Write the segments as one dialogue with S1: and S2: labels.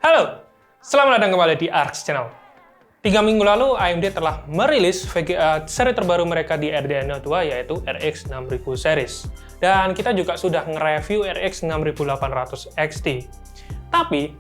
S1: Halo, selamat datang kembali di ARX Channel. 3 minggu lalu, AMD telah merilis VGA seri terbaru mereka di RDNA 2, yaitu RX 6000 series. Dan kita juga sudah nge-review RX 6800 XT. Tapi,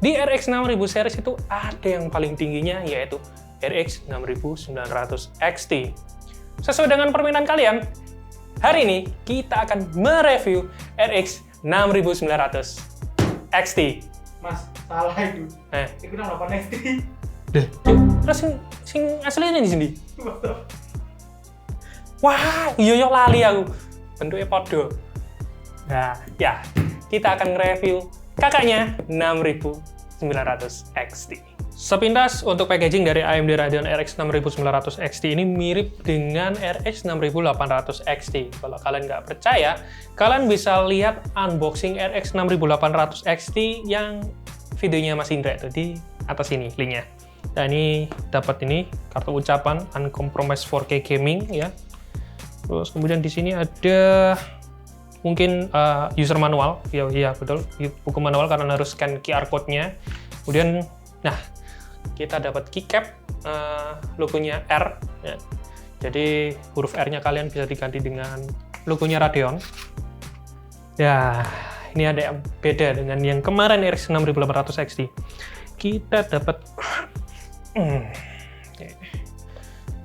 S1: di RX 6000 series itu ada yang paling tingginya, yaitu RX 6900 XT. Sesuai dengan permintaan kalian, hari ini kita akan mereview RX 6900 XT.
S2: Mas, salah itu. Itu 68 XT.
S1: Deh, terus sing aslinya di sini. Wah, iya lali aku. Bentuknya podo. Nah, ya, kita akan nge-review kakaknya 6900 XT. Sepintas untuk packaging dari AMD Radeon RX 6900 XT ini mirip dengan RX 6800 XT. Kalau kalian nggak percaya, kalian bisa lihat unboxing RX 6800 XT yang videonya Mas Indra itu di atas ini linknya. Nah, ini dapat ini kartu ucapan Uncompromised 4K Gaming ya. Terus kemudian di sini ada mungkin user manual. Ya betul, buku manual karena harus scan QR code-nya. Kemudian, nah, kita dapat keycap logonya R ya. Jadi huruf R-nya kalian bisa diganti dengan logonya Radeon ya. Ini ada yang beda dengan yang kemarin RX 6800 XT. Kita dapat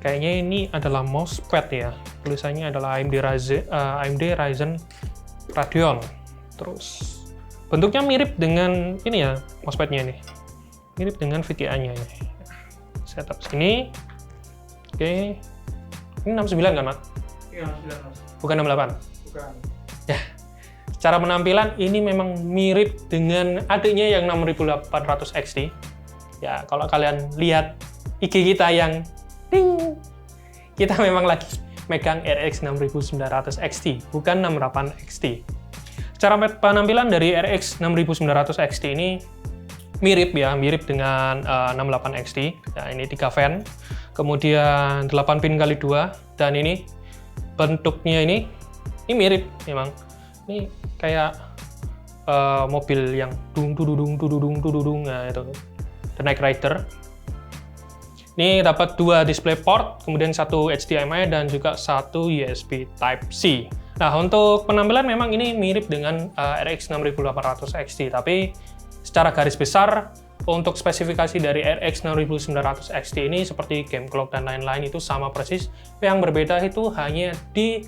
S1: kayaknya ini adalah mousepad ya, tulisannya adalah AMD Ryzen Radeon. Terus bentuknya mirip dengan ini ya, mousepadnya ini mirip dengan VGA-nya ini. Setup sini. Oke. Ini 69 kan, Mat?
S2: Iya, 69, Mas.
S1: Bukan 68?
S2: Bukan.
S1: Ya. Secara penampilan ini memang mirip dengan adiknya yang 6800 XT. Ya, kalau kalian lihat IG kita yang ding, kita memang lagi megang RX 6900 XT, bukan 68 XT. Secara penampilan dari RX 6900 XT ini mirip dengan 68 XT. Nah, ini 3 fan, kemudian 8 pin kali 2, dan ini bentuknya ini mirip memang. Ini kayak mobil yang dung, nah itu, The Knight Rider. Ini dapat 2 display port, kemudian 1 HDMI dan juga 1 USB Type-C. Nah, untuk penampilan memang ini mirip dengan RX 6800 XT, tapi secara garis besar, untuk spesifikasi dari RX 6900 XT ini seperti game clock dan lain-lain itu sama persis. Yang berbeda itu hanya di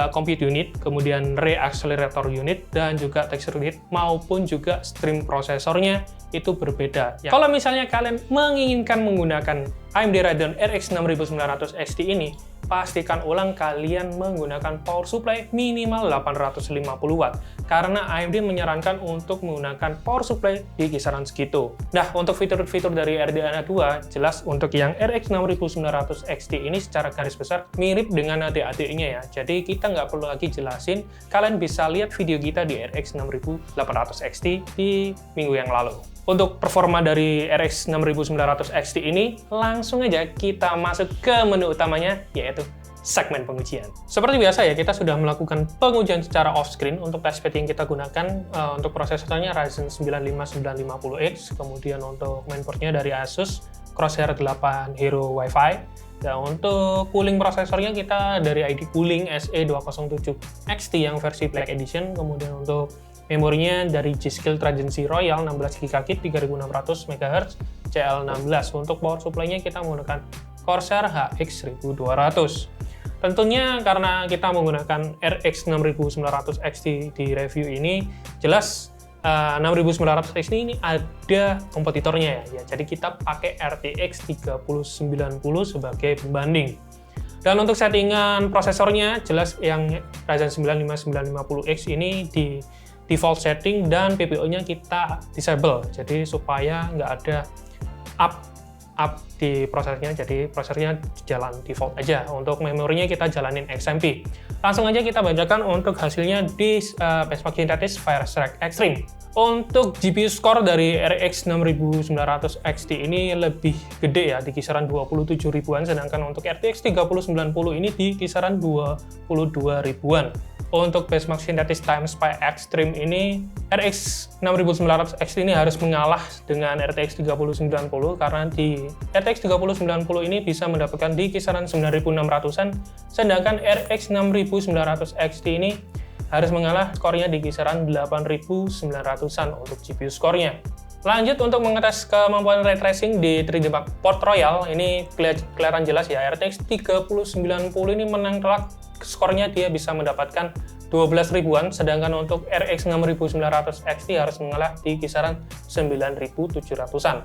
S1: compute unit, kemudian ray accelerator unit, dan juga texture unit, maupun juga stream prosesornya itu berbeda. Ya, kalau misalnya kalian menginginkan menggunakan AMD Radeon RX 6900 XT ini, pastikan ulang kalian menggunakan power supply minimal 850 watt, karena AMD menyarankan untuk menggunakan power supply di kisaran segitu. Nah, untuk fitur-fitur dari RDNA 2, jelas untuk yang RX 6900 XT ini secara garis besar mirip dengan adik-adiknya ya. Jadi kita nggak perlu lagi jelasin, kalian bisa lihat video kita di RX 6800 XT di minggu yang lalu. Untuk performa dari RX 6900 XT ini, langsung aja kita masuk ke menu utamanya, yaitu segmen pengujian. Seperti biasa ya, kita sudah melakukan pengujian secara off-screen untuk touchpad yang kita gunakan. Untuk prosesornya Ryzen 95950X, kemudian untuk mainboardnya dari Asus Crosshair 8 Hero Wi-Fi. Dan untuk cooling prosesornya kita dari ID Cooling SE207 XT yang versi Black Edition, kemudian untuk memorinya dari G-Skill Trajancy Royal 16GB 3600 MHz CL16. Untuk power supply-nya kita menggunakan Corsair HX 1200. Tentunya karena kita menggunakan RX 6900 XT di review ini, jelas 6900 XT ini ada kompetitornya ya. Jadi kita pakai RTX 3090 sebagai pembanding. Dan untuk settingan prosesornya, jelas yang Ryzen 95950X ini di default setting dan PPO-nya kita disable, jadi supaya nggak ada up di prosesornya, jadi prosesornya jalan default aja. Untuk memorinya kita jalanin XMP. Langsung aja kita bacakan untuk hasilnya di benchmark sintetis Firestrike Extreme. Untuk GPU score dari RX 6900 XT ini lebih gede ya, di kisaran 27 ribuan, sedangkan untuk RTX 3090 ini di kisaran 22 ribuan. untuk benchmark sintetis Times Pi Extreme ini RX 6900 XT ini harus mengalah dengan RTX 3090 karena di RTX 3090 ini bisa mendapatkan di kisaran 9600-an, sedangkan RX 6900 XT ini harus mengalah skornya di kisaran 8900-an untuk GPU skornya. Lanjut untuk mengetes kemampuan ray tracing di 3D Mark Port Royal, ini kelihatan jelas ya, RTX 3090 ini menang telak, skornya dia bisa mendapatkan 12 ribuan, sedangkan untuk RX 6900 XT harus mengalah di kisaran 9700-an.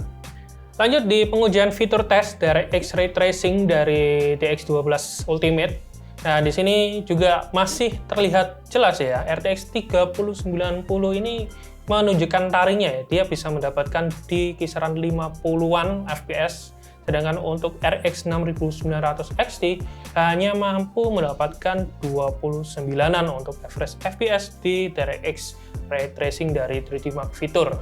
S1: Lanjut di pengujian fitur tes dari X-Ray Tracing dari DX12 Ultimate. Nah, di sini juga masih terlihat jelas ya, RTX 3090 ini menunjukkan taringnya ya, dia bisa mendapatkan di kisaran 50-an FPS, sedangkan untuk RX 6900 XT hanya mampu mendapatkan 29-an untuk average FPS di DirectX Ray Tracing dari 3D Mark fitur.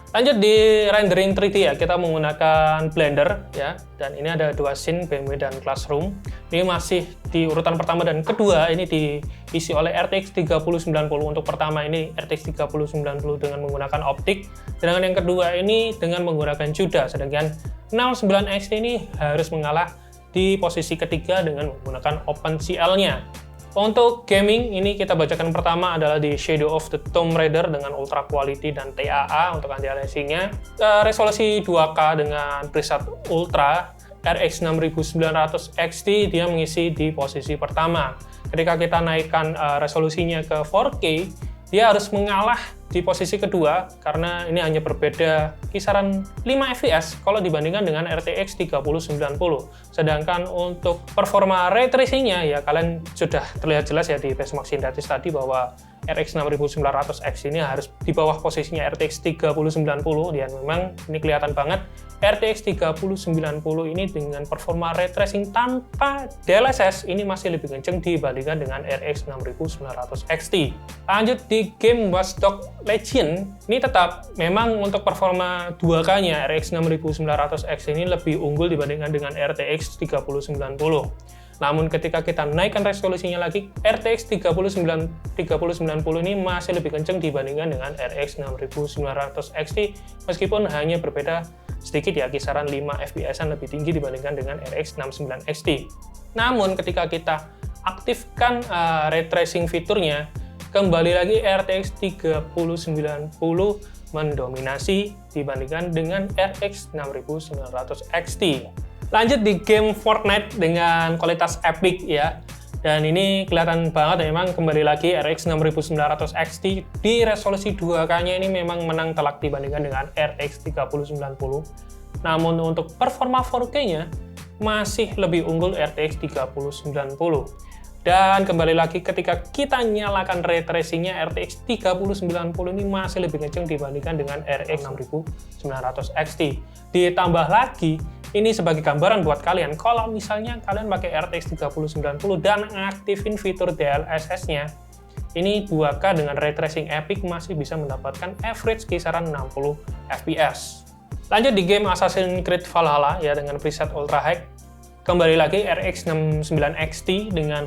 S1: Lanjut di rendering 3D ya, kita menggunakan Blender ya, dan ini ada dua scene, BMW dan Classroom. Ini masih di urutan pertama dan kedua, ini diisi oleh RTX 3090. Untuk pertama ini RTX 3090 dengan menggunakan optik, sedangkan yang kedua ini dengan menggunakan CUDA, sedangkan 69 XT ini harus mengalah di posisi ketiga dengan menggunakan OpenCL-nya. Untuk gaming, ini kita bacakan pertama adalah di Shadow of the Tomb Raider dengan Ultra Quality dan TAA untuk anti-aliasingnya. Resolusi 2K dengan preset Ultra, RX 6900 XT dia mengisi di posisi pertama. Ketika kita naikkan resolusinya ke 4K, dia harus mengalah di posisi kedua karena ini hanya berbeda kisaran 5 fps kalau dibandingkan dengan RTX 3090. Sedangkan untuk performa ray tracing-nya ya kalian sudah terlihat jelas ya di benchmark sintetis tadi bahwa RX 6900 X ini harus di bawah posisinya RTX 3090, dan memang ini kelihatan banget RTX 3090 ini dengan performa ray tracing tanpa DLSS ini masih lebih kenceng dibandingkan dengan RX 6900 XT. Lanjut di game Watch Dogs Legion, ini tetap memang untuk performa 2K-nya RX 6900 X ini lebih unggul dibandingkan dengan RTX 3090. Namun ketika kita naikkan resolusinya lagi, RTX 3090 ini masih lebih kenceng dibandingkan dengan RX 6900 XT, meskipun hanya berbeda sedikit ya, kisaran 5 fps-an lebih tinggi dibandingkan dengan RX 69 XT. Namun ketika kita aktifkan ray tracing fiturnya, kembali lagi RTX 3090 mendominasi dibandingkan dengan RX 6900 XT. Lanjut di game Fortnite dengan kualitas epic ya, dan ini kelihatan banget memang kembali lagi RX 6900 XT di resolusi 2K-nya ini memang menang telak dibandingkan dengan RX 3090. Namun untuk performa 4K-nya masih lebih unggul RTX 3090. Dan kembali lagi ketika kita nyalakan ray tracing-nya, RTX 3090 ini masih lebih kenceng dibandingkan dengan RX 6900 XT. Ditambah lagi, ini sebagai gambaran buat kalian, kalau misalnya kalian pakai RTX 3090 dan aktifin fitur DLSS-nya, ini 2K dengan ray tracing epic masih bisa mendapatkan average kisaran 60 fps. Lanjut di game Assassin's Creed Valhalla ya dengan preset Ultra High. Kembali lagi RX 69 XT dengan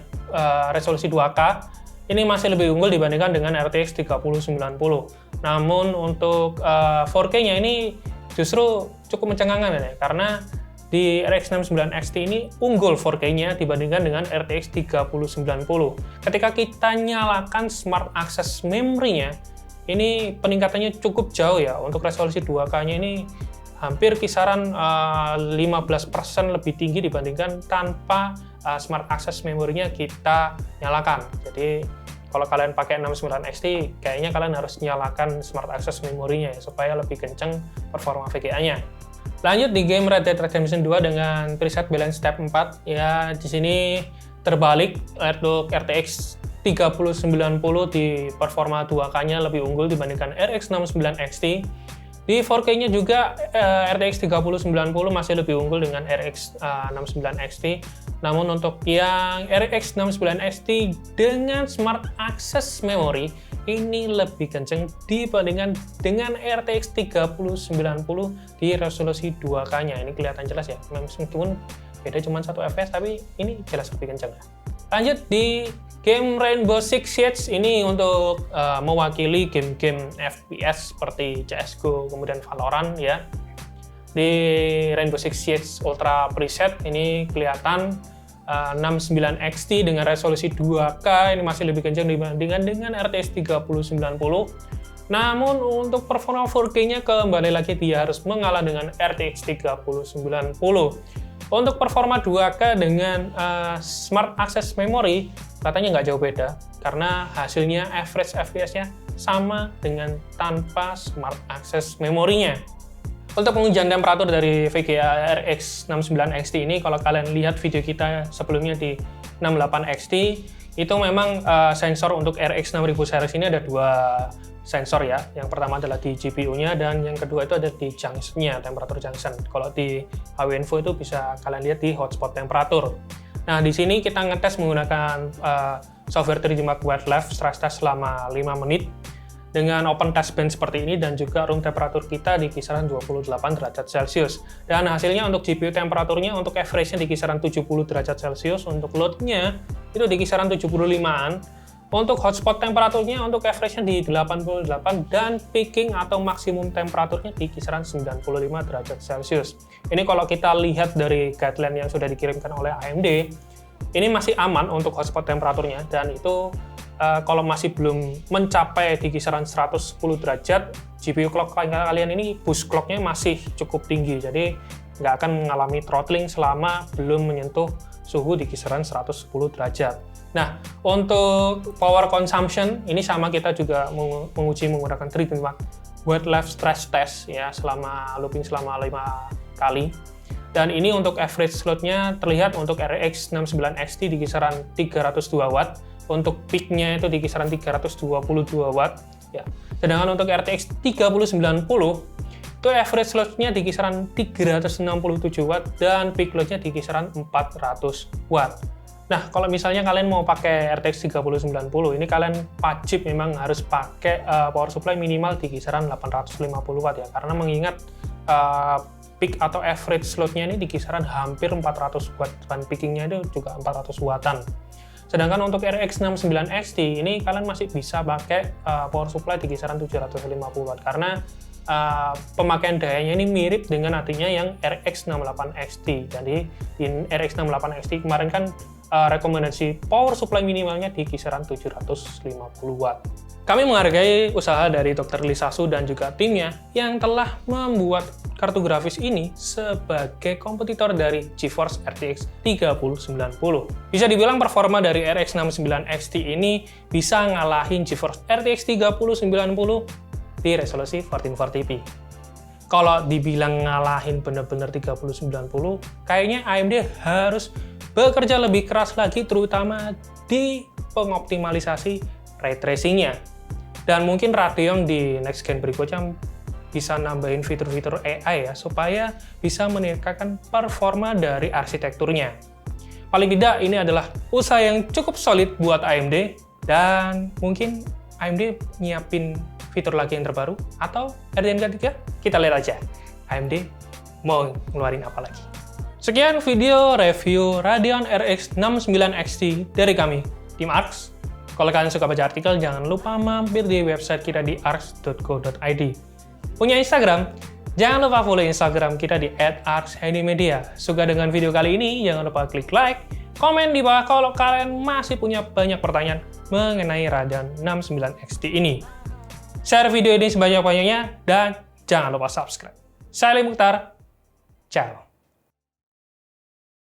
S1: resolusi 2K ini masih lebih unggul dibandingkan dengan RTX 3090. Namun untuk 4K-nya ini justru cukup mencengangkan ya, karena di RX 69 XT ini unggul 4K-nya dibandingkan dengan RTX 3090. Ketika kita nyalakan Smart Access Memory-nya, ini peningkatannya cukup jauh ya. Untuk resolusi 2K-nya ini hampir kisaran 15% lebih tinggi dibandingkan tanpa Smart Access Memory-nya kita nyalakan. Jadi kalau kalian pakai 69 XT, kayaknya kalian harus nyalakan Smart Access Memory-nya ya, supaya lebih kenceng performa VGA-nya. Lanjut di game Red Dead Redemption 2 dengan preset Balance Step 4, ya di sini terbalik untuk RTX 3090 di performa 2K-nya lebih unggul dibandingkan RX 69 XT. Di 4K-nya juga RTX 3090 masih lebih unggul dengan RX 69 XT. Namun untuk yang RX 69 XT dengan Smart Access Memory ini lebih kenceng dibandingkan dengan RTX 3090 di resolusi 2K-nya. Ini kelihatan jelas ya, meskipun beda cuma 1 fps, tapi ini jelas lebih kenceng ya. Lanjut di game Rainbow Six Siege ini untuk mewakili game-game FPS seperti CS:GO, kemudian Valorant ya. Di Rainbow Six Siege Ultra Preset ini kelihatan 69 XT dengan resolusi 2K, ini masih lebih kencang dibandingkan dengan RTX 3090. Namun untuk performa 4K-nya kembali lagi dia harus mengalah dengan RTX 3090. Untuk performa 2K dengan Smart Access Memory katanya nggak jauh beda karena hasilnya average FPS-nya sama dengan tanpa Smart Access Memory-nya. Untuk pengujian temperatur dari VGA RX 69 XT ini, kalau kalian lihat video kita sebelumnya di 68 XT, itu memang sensor untuk RX 6000 series ini ada dua sensor ya. Yang pertama adalah di GPU-nya dan yang kedua itu ada di junction-nya, temperatur junction. Kalau di HW-Info itu bisa kalian lihat di hotspot temperatur. Nah, di sini kita ngetes menggunakan software terjemah WebLab stress test selama 5 menit. Dengan open test bench seperti ini dan juga room temperatur kita di kisaran 28 derajat Celcius. Dan hasilnya untuk GPU temperaturnya untuk average-nya di kisaran 70 derajat Celcius, untuk load-nya itu di kisaran 75-an. Untuk hotspot temperaturnya untuk average-nya di 88 dan peaking atau maksimum temperaturnya di kisaran 95 derajat Celcius. Ini kalau kita lihat dari guideline yang sudah dikirimkan oleh AMD, ini masih aman untuk hotspot temperaturnya dan itu kalau masih belum mencapai di kisaran 110 derajat, GPU clock kalian ini boost clock-nya masih cukup tinggi, jadi nggak akan mengalami throttling selama belum menyentuh suhu di kisaran 110 derajat. Nah, untuk power consumption, ini sama kita juga menguji menggunakan Treatment WebLab Stress Test ya, looping selama 5 kali. Dan ini untuk average load-nya terlihat untuk RX 69 XT di kisaran 302 Watt, untuk peak-nya itu di kisaran 322 Watt. Ya. Sedangkan untuk RTX 3090, itu average load-nya di kisaran 367 Watt dan peak load-nya di kisaran 400 Watt. Nah, kalau misalnya kalian mau pakai RTX 3090, ini kalian wajib memang harus pakai power supply minimal di kisaran 850 Watt ya, karena mengingat peak atau average load-nya ini di kisaran hampir 400 Watt dan peaking-nya itu juga 400 Wattan. Sedangkan untuk RX 69 XT ini kalian masih bisa pakai power supply di kisaran 750 Watt karena pemakaian dayanya ini mirip dengan artinya yang RX 68 XT. Jadi di RX 68 XT kemarin kan rekomendasi power supply minimalnya di kisaran 750 Watt. Kami menghargai usaha dari Dr. Lisasu dan juga timnya yang telah membuat kartu grafis ini sebagai kompetitor dari GeForce RTX 3090. Bisa dibilang performa dari RX 69 XT ini bisa ngalahin GeForce RTX 3090 di resolusi 1440p. Kalau dibilang ngalahin bener-bener 3090, kayaknya AMD harus bekerja lebih keras lagi terutama di pengoptimalisasi ray tracing-nya. Dan mungkin Radeon di next gen berikutnya bisa nambahin fitur-fitur AI ya, supaya bisa meningkatkan performa dari arsitekturnya. Paling tidak ini adalah usaha yang cukup solid buat AMD, dan mungkin AMD nyiapin fitur lagi yang terbaru, atau RDNA 3? Kita lihat aja AMD mau ngeluarin apa lagi. Sekian video review Radeon RX 69 XT dari kami, tim ARX. Kalau kalian suka baca artikel, jangan lupa mampir di website kita di arx.co.id. Punya Instagram? Jangan lupa follow Instagram kita di @arxhandymedia. Suka dengan video kali ini? Jangan lupa klik like, komen di bawah kalau kalian masih punya banyak pertanyaan mengenai Radeon 69 XT ini. Share video ini sebanyak-banyaknya dan jangan lupa subscribe. Saya Ali Mukhtar, ciao.